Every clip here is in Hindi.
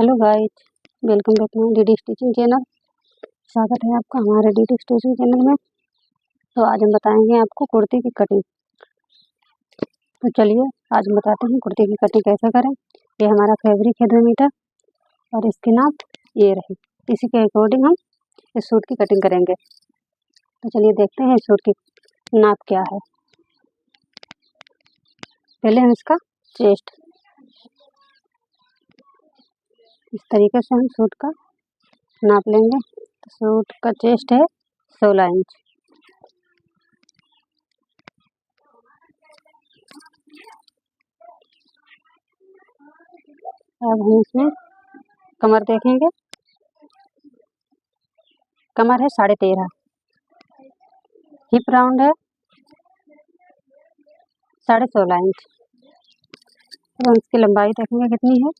Hello guys, welcome back to DD stitching channel. स्वागत है आपका हमारे डीडी स्टिचिंग चैनल में। तो आज हम बताएंगे आपको कुर्ती की कटिंग। तो चलिए आज हम बताते हैं कुर्ती की कटिंग कैसे करें। ये हमारा फैब्रिक है 2 मीटर और इसकी नाप ये रही। इसी के अकॉर्डिंग हम इस सूट की कटिंग करेंगे। तो चलिए देखते हैं इस सूट की नाप क्या है। पहले हम इसका चेस्ट, इस तरीके से हम सूट का नाप लेंगे। तो सूट का चेस्ट है 16 इंच। अब हम इसमें कमर देखेंगे। कमर है 13.5। हिप राउंड है 16.5 इंच। अब हम इसकी लंबाई देखेंगे कितनी है।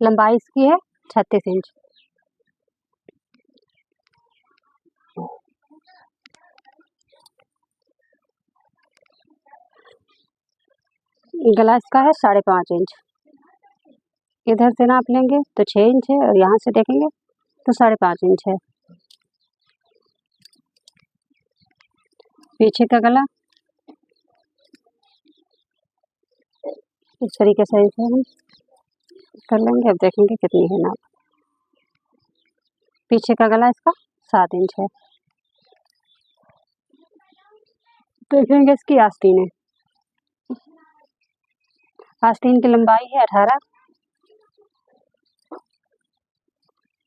लंबाई इसकी है 36 इंच। गला इसका है 5.5 इंच। इधर से नाप लेंगे तो 6 इंच है और यहाँ से देखेंगे तो 5.5 इंच है। पीछे का गला इस तरीके से हम कर लेंगे। अब देखेंगे कितनी है नाप। पीछे का गला इसका 7 इंच है। देखेंगे इसकी आस्तीन है। आस्तीन की लंबाई है 18।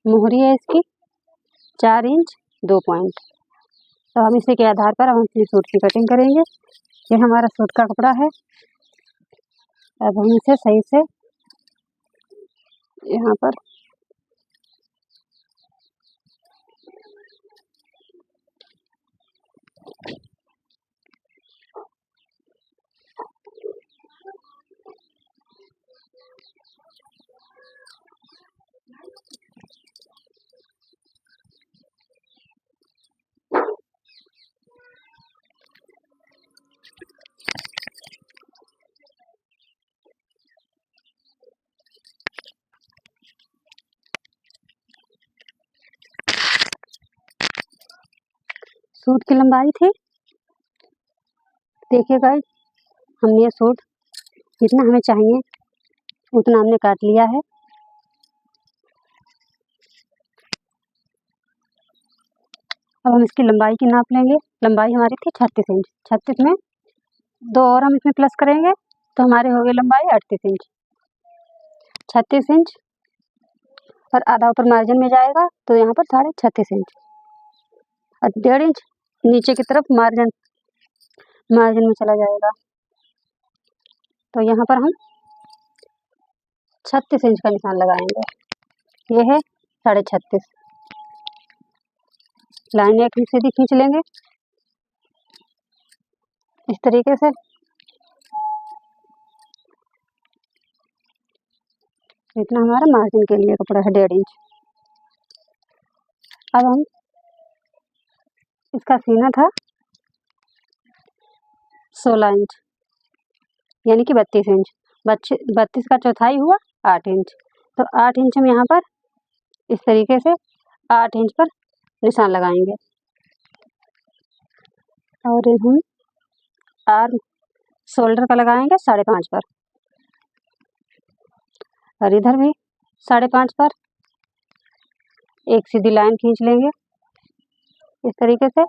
मोहरी है इसकी 4 इंच 2 पॉइंट। तो हम इसी के आधार पर हम अपनी सूट की कटिंग करेंगे। ये हमारा सूट का कपड़ा है। अब हम इसे सही से यहाँ पर सूट की लंबाई थी, देखिए गाइस, हमने ये सूट जितना हमें चाहिए उतना हमने काट लिया है। अब हम इसकी लंबाई की नाप लेंगे। लंबाई हमारी थी 36 इंच। 36 में 2 और हम इसमें प्लस करेंगे तो हमारे हो गए लंबाई 38 इंच। 36 इंच और आधा ऊपर मार्जिन में जाएगा तो यहाँ पर 36.5 इंच और 1.5 इंच नीचे की तरफ मार्जिन में चला जाएगा। तो यहाँ पर हम 36 इंच का निशान लगाएंगे। ये है 36.5। लाइन एक सीधी खींच लेंगे इस तरीके से। इतना हमारा मार्जिन के लिए कपड़ा है 1.5 इंच। अब हम इसका सीना था 16 इंच यानी कि 32 इंच। 32 का चौथाई हुआ 8 इंच। तो 8 इंच हम यहाँ पर इस तरीके से 8 इंच पर निशान लगाएंगे और हम आर्म शोल्डर का लगाएंगे 5.5 पर और इधर भी 5.5 पर एक सीधी लाइन खींच लेंगे इस तरीके से।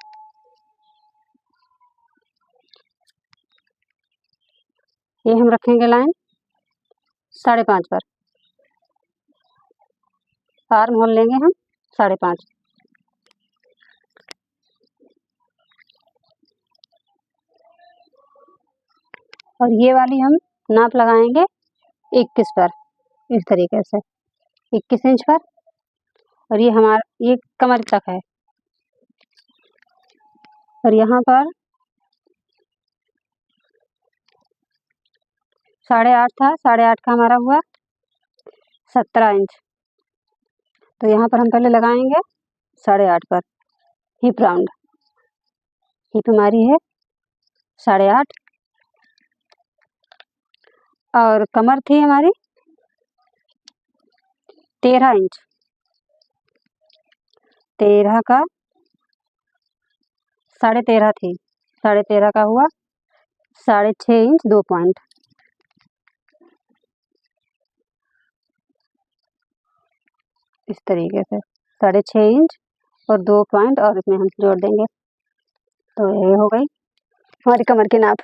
ये हम रखेंगे लाइन 5.5 पर। आर्म होल लेंगे हम 5.5 और ये वाली हम नाप लगाएंगे 21 पर इस तरीके से 21 इंच पर। और ये हमारा ये कमर तक है और यहाँ पर 8.5 था। 8.5 का हमारा हुआ 17 इंच। तो यहाँ पर हम पहले लगाएंगे 8.5 पर हिप राउंड। हिप हमारी है 8.5 और कमर थी हमारी 13 इंच, 13 का 13.5 थी, 13.5 का हुआ 6.5 इंच 2 पॉइंट। इस तरीके से 6.5 इंच और 2 पॉइंट और इसमें हम जोड़ देंगे। तो ये हो गई हमारी कमर की नाप।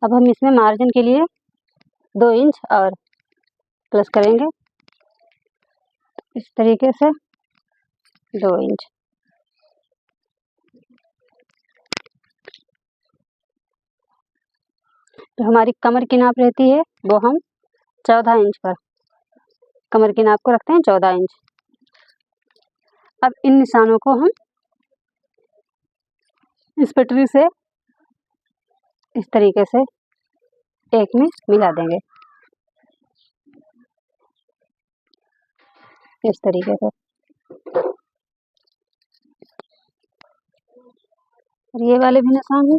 अब हम इसमें मार्जिन के लिए 2 इंच और प्लस करेंगे, इस तरीके से 2 इंच। तो हमारी कमर की नाप रहती है वो हम 14 इंच पर कमर की नाप को रखते हैं 14 इंच। अब इन निशानों को हम इस पटरी से इस तरीके से एक में मिला देंगे, इस तरीके से। और ये वाले भी निशान हैं,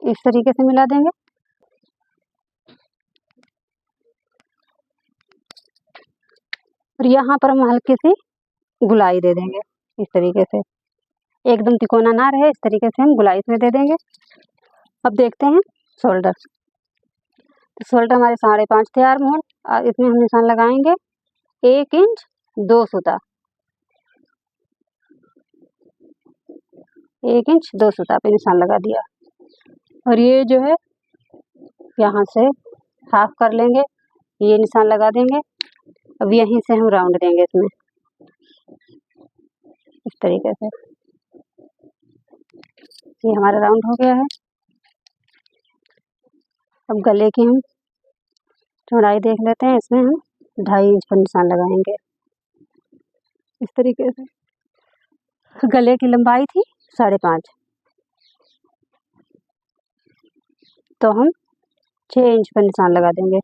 इस तरीके से मिला देंगे। और यहाँ पर हम हल्की सी गुलाई दे देंगे, इस तरीके से एकदम तिकोना ना रहे, इस तरीके से हम गुलाई इसमें दे देंगे। अब देखते हैं शोल्डर। तो शोल्डर हमारे 5.5 थे आर्म होल, और इसमें हम निशान लगाएंगे 1 इंच 2 सूता, 1 इंच 2 सूता पे निशान लगा दिया। और ये जो है यहाँ से हाफ कर लेंगे, ये निशान लगा देंगे। अब यहीं से हम राउंड देंगे इसमें, इस तरीके से। ये हमारा राउंड हो गया है। अब गले की हम चौड़ाई देख लेते हैं, इसमें हम 2.5 इंच पर निशान लगाएंगे, इस तरीके से। गले की लंबाई थी 5.5, तो हम 6 इंच पर निशान लगा देंगे।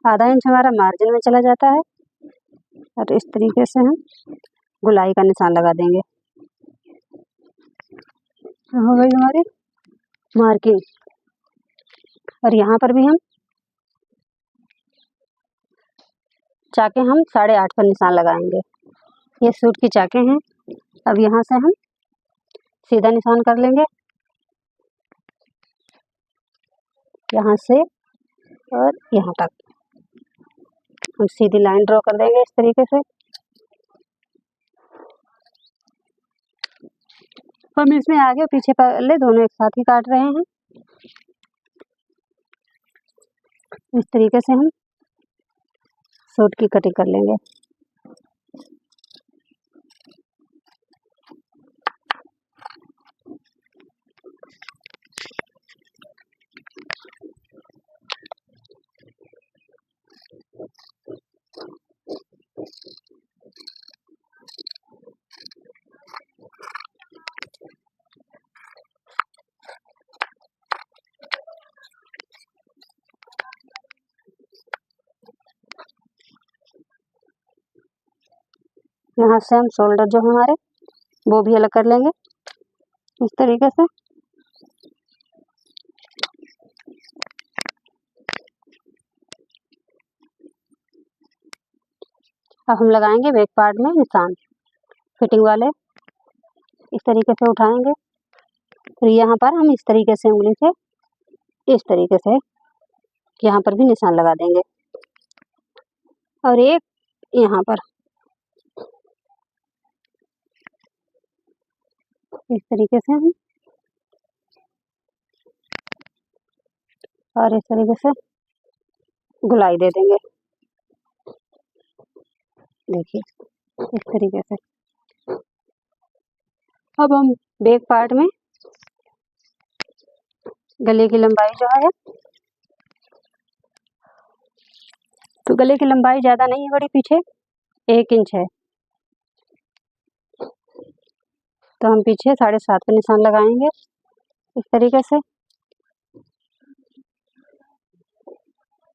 आधा इंच हमारा मार्जिन में चला जाता है, और इस तरीके से हम गुलाई का निशान लगा देंगे। हो गई हमारी मार्किंग। और यहाँ पर भी हम चाके हम 8.5 पर निशान लगाएंगे। ये सूट की चाके हैं। अब यहाँ से हम सीधा निशान कर लेंगे, यहाँ से और यहाँ तक हम सीधी लाइन ड्रॉ कर देंगे, इस तरीके से। हम इसमें आगे और पीछे पल्ले दोनों एक साथ ही काट रहे हैं, इस तरीके से हम सूट की कटिंग कर लेंगे। यहाँ से हम शोल्डर जो हमारे वो भी अलग कर लेंगे, इस तरीके से। अब हम लगाएंगे बैक पार्ट में निशान फिटिंग वाले, इस तरीके से उठाएंगे। फिर यहाँ पर हम इस तरीके से उंगली से इस तरीके से यहाँ पर भी निशान लगा देंगे, और एक यहाँ पर इस तरीके से हम, और इस तरीके से गुलाई दे देंगे, देखिए इस तरीके से। अब हम बैक पार्ट में गले की लंबाई जो है, तो गले की लंबाई ज़्यादा नहीं है बड़ी, पीछे 1 इंच है, तो हम पीछे 7.5 पे निशान लगाएंगे, इस तरीके से।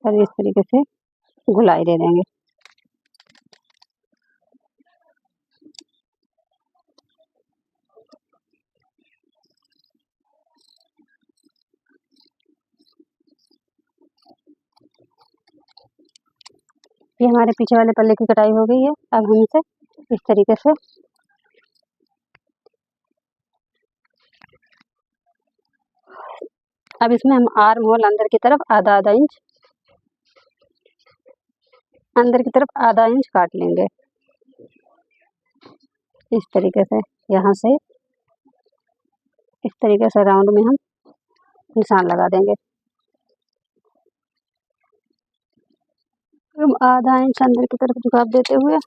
और इस तरीके से गुलाई दे देंगे। ये हमारे पीछे वाले पल्ले की कटाई हो गई है। अब हम इसे इस तरीके से अब इसमें हम आर्म होल अंदर की तरफ आधा इंच काट लेंगे। इस तरीके से यहाँ से इस तरीके से राउंड में हम निशान लगा देंगे। हम आधा इंच अंदर की तरफ झुकाव देते हुए